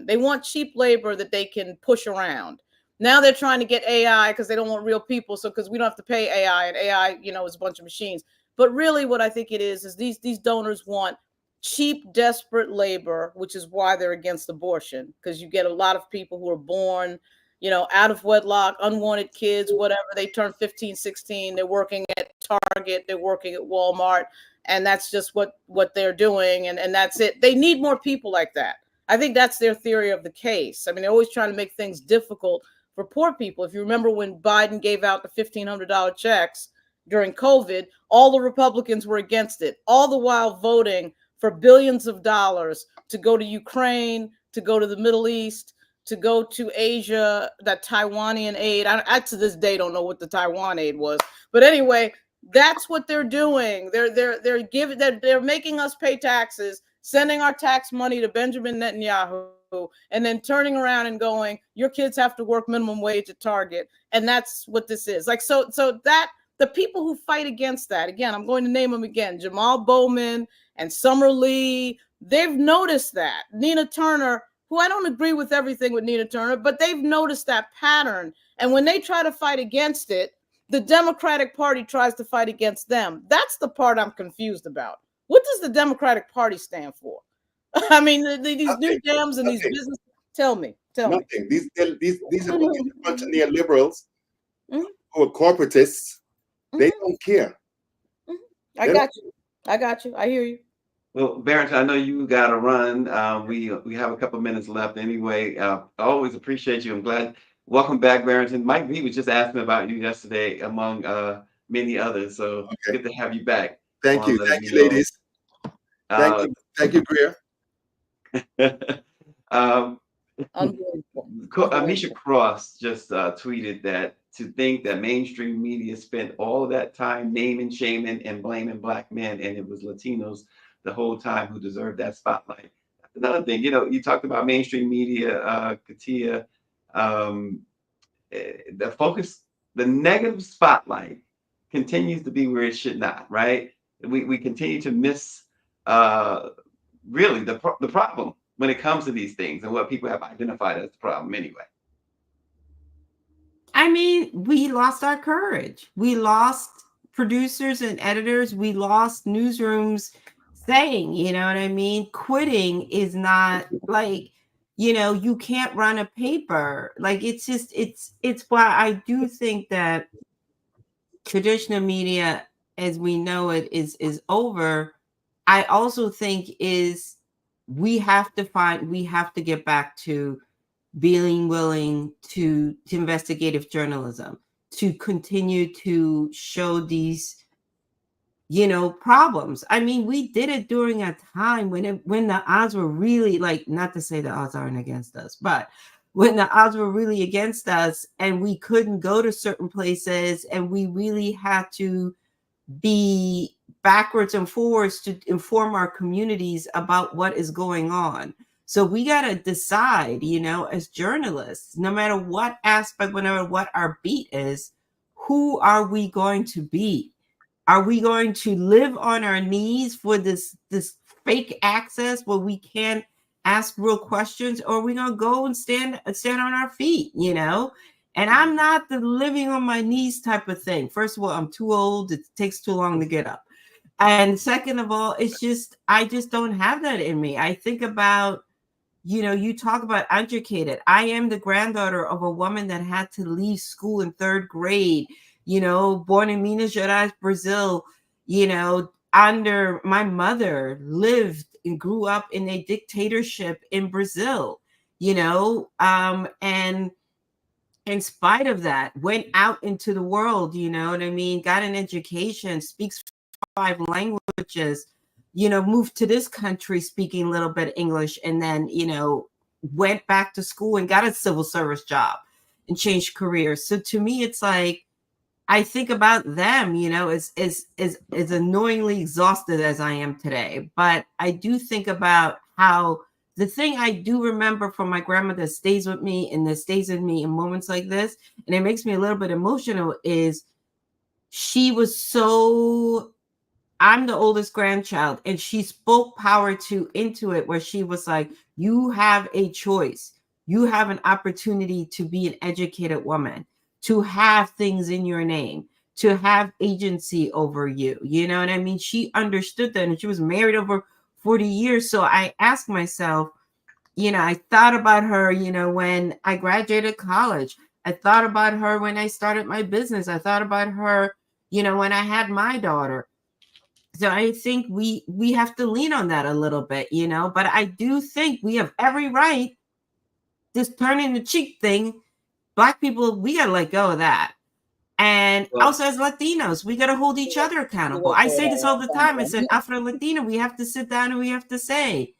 They want cheap labor that they can push around. Now they're trying to get AI because they don't want real people. So because we don't have to pay AI, and AI, is a bunch of machines. But really what I think it is these donors want cheap, desperate labor, which is why they're against abortion, because you get a lot of people who are born, out of wedlock, unwanted kids, whatever. They turn 15, 16. They're working at Target. They're working at Walmart. And that's just what they're doing. And that's it. They need more people like that. I think that's their theory of the case. I mean, they're always trying to make things difficult for poor people. If you remember when Biden gave out the $1,500 checks during COVID, all the Republicans were against it, all the while voting for billions of dollars to go to Ukraine, to go to the Middle East, to go to Asia, that Taiwanian aid. I to this day don't know what the Taiwan aid was. But anyway, that's what they're doing. They're making us pay taxes, sending our tax money to Benjamin Netanyahu, and then turning around and going, your kids have to work minimum wage at Target. And that's what this is. Like, so that the people who fight against that, again, I'm going to name them again, Jamal Bowman and Summer Lee, they've noticed that. Nina Turner, who I don't agree with everything with Nina Turner, but they've noticed that pattern. And when they try to fight against it, the Democratic Party tries to fight against them. That's the part I'm confused about. What does the Democratic Party stand for? I mean, these new Dems and these business. Tell me. Nothing. These are a bunch of neoliberals who are corporatists. They don't care. I got you. I hear you. Well, Barrington, I know you got to run. We have a couple minutes left anyway. I always appreciate you. I'm glad. Welcome back, Barrington. Mike V was just asking about you yesterday, among many others. So good to have you back. Thank you, ladies. Thank you, Greer. Anisha Cross just tweeted that to think that mainstream media spent all of that time naming, shaming, and blaming Black men, and it was Latinos the whole time who deserved that spotlight. Another thing, you talked about mainstream media, Katia. The focus, the negative spotlight continues to be where it should not, right? We continue to miss really the problem when it comes to these things and what people have identified as the problem anyway. I mean, we lost our courage. We lost producers and editors. We lost newsrooms saying, you know what I mean? Quitting is not like, you can't run a paper. Like, it's why I do think that traditional media as we know it is over. I also think we have to get back to being willing to investigative journalism, to continue to show these, problems. I mean, we did it during a time when the odds were really, like, not to say the odds aren't against us, but when the odds were really against us and we couldn't go to certain places and we really had to be backwards and forwards to inform our communities about what is going on. So we got to decide, as journalists, no matter what aspect, no matter what our beat is, who are we going to be? Are we going to live on our knees for this fake access where we can't ask real questions, or are we going to go and stand on our feet, And I'm not the living on my knees type of thing. First of all, I'm too old. It takes too long to get up. And second of all, I just don't have that in me. I think about, you talk about educated. I am the granddaughter of a woman that had to leave school in 3rd grade, born in Minas Gerais, Brazil, under my mother lived and grew up in a dictatorship in Brazil, and in spite of that, went out into the world, you know what I mean? Got an education, speaks 5 languages, moved to this country speaking a little bit of English, and then, went back to school and got a civil service job and changed careers. So to me, it's like, I think about them, as annoyingly exhausted as I am today. But I do think about how the thing I do remember from my grandmother that stays with me and that stays in me in moments like this, and it makes me a little bit emotional, is she was so, I'm the oldest grandchild, and she spoke power into it, where she was like, you have a choice. You have an opportunity to be an educated woman, to have things in your name, to have agency over you. You know what I mean? She understood that, and she was married over 40 years. So I asked myself, I thought about her, when I graduated college. I thought about her when I started my business. I thought about her, when I had my daughter. So I think we have to lean on that a little bit, but I do think we have every right. This turning the cheek thing, Black people, we gotta let go of that. And Well, also, as Latinos, we gotta hold each other We accountable. let I go of say that this a all long the time time. I ago. said, Afro Latina, we have to sit down and we have to say,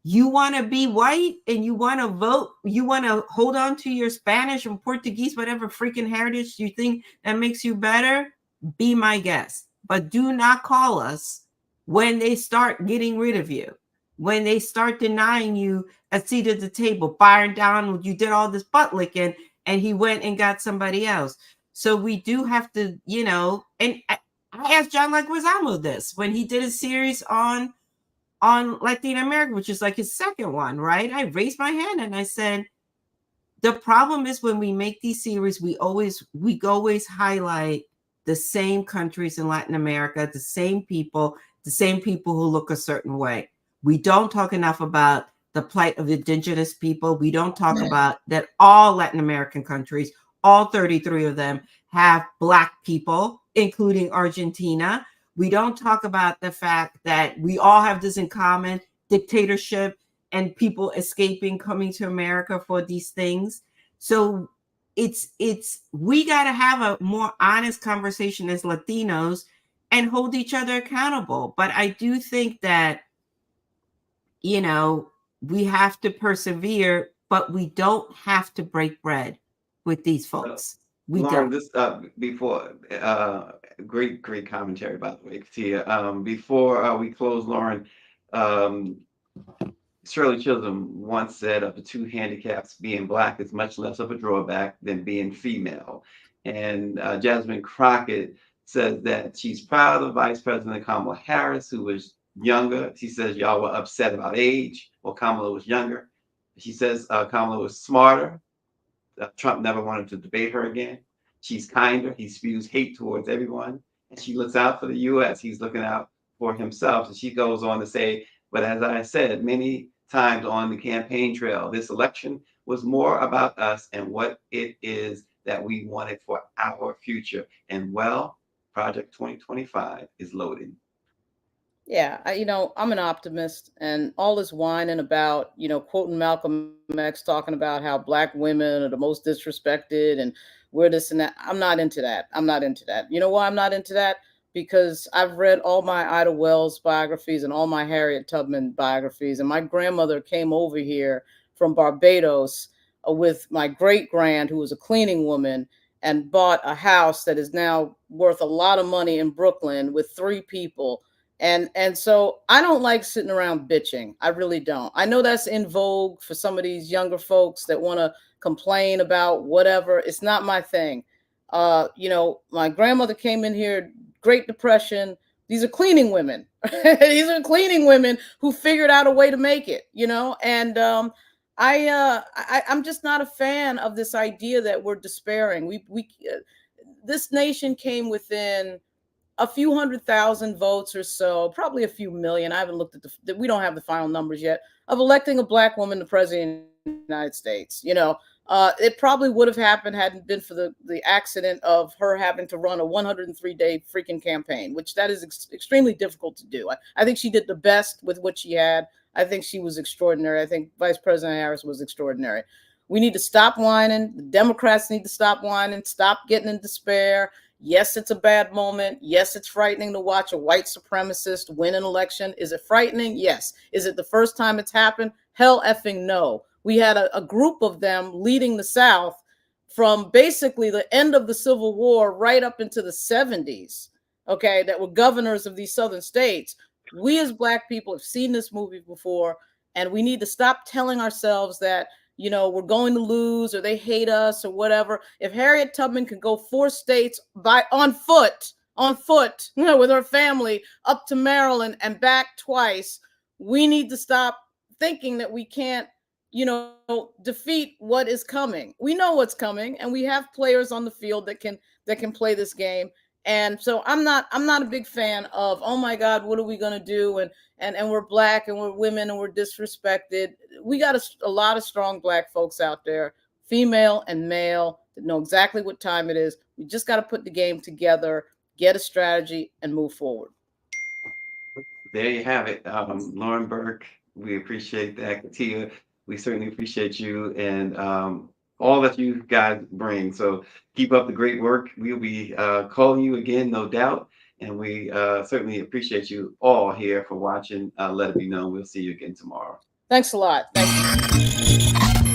you want to be white and you want to vote, you want to hold on to your Spanish and Portuguese, whatever freaking heritage you think that makes you better, be my guest. But do not call us when they start getting rid of you, when they start denying you a seat at the table. Byron Donald, you did all this butt licking and he went and got somebody else. So we do have to, and I asked John Leguizamo this when he did a series on Latin America, which is like his second one, right? I raised my hand and I said, the problem is when we make these series, we always highlight the same countries in Latin America, the same people who look a certain way. We don't talk enough about the plight of indigenous people. We don't talk about that all Latin American countries, all 33 of them, have Black people, including Argentina. We don't talk about the fact that we all have this in common: dictatorship and people escaping, coming to America for these things. So it's we got to have a more honest conversation as Latinos and hold each other accountable. But I do think that, we have to persevere, but we don't have to break bread with these uh, folks. We Lauren, don't. this before great commentary by the way, Katia. Before we close, Lauren, um, Shirley Chisholm once said of the two handicaps, being Black is much less of a drawback than being female. And Jasmine Crockett says that she's proud of Vice President Kamala Harris, who was younger. She says y'all were upset about age. Well, Kamala was younger. She says Kamala was smarter. Trump never wanted to debate her again. She's kinder. He spews hate towards everyone. And she looks out for the U.S. He's looking out for himself. And she goes on to say, but as I said many times on the campaign trail, this election was more about us and what it is that we wanted for our future. And well, Project 2025 is loaded. Yeah, I'm an optimist, and all this whining about, quoting Malcolm X talking about how Black women are the most disrespected and we're this and that. I'm not into that. I'm not into that. You know why I'm not into that? Because I've read all my Ida Wells biographies and all my Harriet Tubman biographies. And my grandmother came over here from Barbados with my great grand, who was a cleaning woman, and bought a house that is now worth a lot of money in Brooklyn with 3 people. And so I don't like sitting around bitching. I really don't. I know that's in vogue for some of these younger folks that want to complain about whatever. It's not my thing. My grandmother came in here, Great Depression. These are cleaning women. These are cleaning women who figured out a way to make it, and I'm just not a fan of this idea that we're despairing. This nation came within a few 100,000 votes or so, probably a few million. I haven't looked at we don't have the final numbers yet, of electing a black woman the president of the United States. It probably would have happened hadn't been for the accident of her having to run a 103-day freaking campaign, which that is extremely difficult to do. I think she did the best with what she had. I think she was extraordinary. I think Vice President Harris was extraordinary. We need to stop whining. The Democrats need to stop whining, stop getting in despair. Yes, it's a bad moment. Yes, it's frightening to watch a white supremacist win an election. Is it frightening? Yes. Is it the first time it's happened? Hell effing no. We had a group of them leading the South from basically the end of the Civil War right up into the 70s, okay, that were governors of these southern states. We as Black people have seen this movie before, and we need to stop telling ourselves that we're going to lose or they hate us or whatever. If Harriet Tubman could go 4 states on foot, with her family up to Maryland and back twice, we need to stop thinking that we can't, defeat what is coming. We know what's coming, and we have players on the field that can play this game. And so I'm not a big fan of, oh my God, what are we going to do? And we're Black and we're women and we're disrespected. We got a lot of strong Black folks out there, female and male, that know exactly what time it is. We just got to put the game together, get a strategy, and move forward. There you have it. Lauren Burke, we appreciate that. Katia, we certainly appreciate you and all that you guys bring. So keep up the great work. We'll be calling you again, no doubt. And we certainly appreciate you all here for watching. Let It Be Known. We'll see you again tomorrow. Thanks a lot. Thank you.